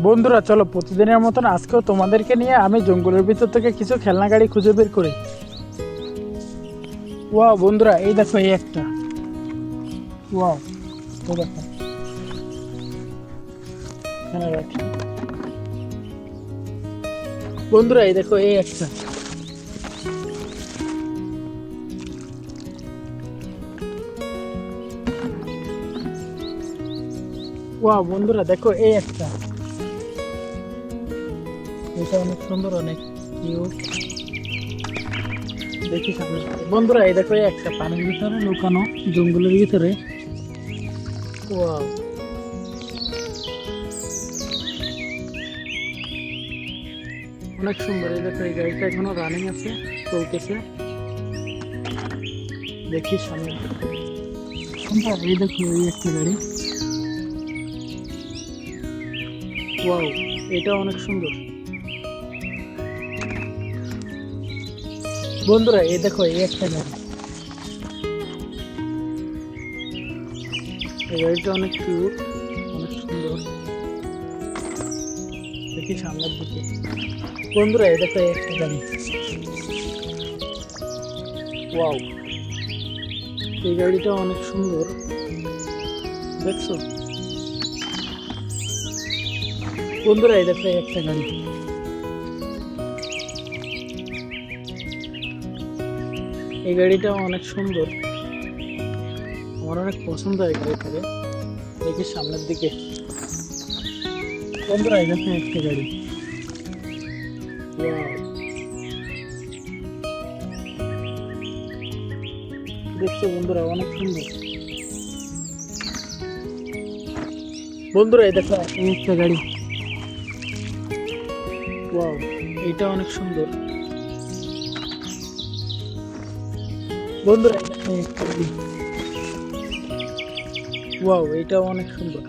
বন্ধুরা চলো প্রতিদিনের মতন আজকেও তোমাদেরকে নিয়ে আমি জঙ্গলের ভিতর থেকে কিছু খেলনা গাড়ি খুঁজে বের করি। ওয়াও বন্ধুরা, এই দেখো এই একটা। ওয়াও, এই দেখো এখানে রাখি। বন্ধুরা এই দেখো এই একটা। ওয়াও বন্ধুরা দেখো এই একটা। এটা অনেক সুন্দর, অনেক কিউট। দেখি সামনে। বন্ধুরা এই দেখো এই একটা পানির ভিতরে লুকানো, জঙ্গলের ভিতরে। ওয়াও, অনেক সুন্দর। এই দেখো এই গাড়িটা এখনো রানিং আছে, চলতেছে। দেখি সামনে। বন্ধুরা এই দেখো এই একটা গাড়ি। ওয়াও, এটা অনেক সুন্দর। বন্ধুরা এই দেখো এই একটা গাড়ি। এই গাড়িটা অনেক কিউট, অনেক সুন্দর। দেখি সামনের দিকে। বন্ধুরা এই দেখো এই একটা গাড়ি। ওয়াও, এই গাড়িটা অনেক সুন্দর, দেখছো? বন্ধুরা এই দেখো এই একটা গাড়ি। এই গাড়িটা অনেক সুন্দর, আমার অনেক পছন্দ এই গাড়িটাকে। দেখি সামনের দিকে। বন্ধুরা এই দেখো একটা গাড়ি। Wow, দেখছো বন্ধুরা অনেক সুন্দর। বন্ধুরা এই দেখো এই একটা গাড়ি। ওয়াও, এটা অনেক সুন্দর। বন্ধুরা এই দেখো এই একটা গাড়ি। ওয়াও, এটা অনেক সুন্দর।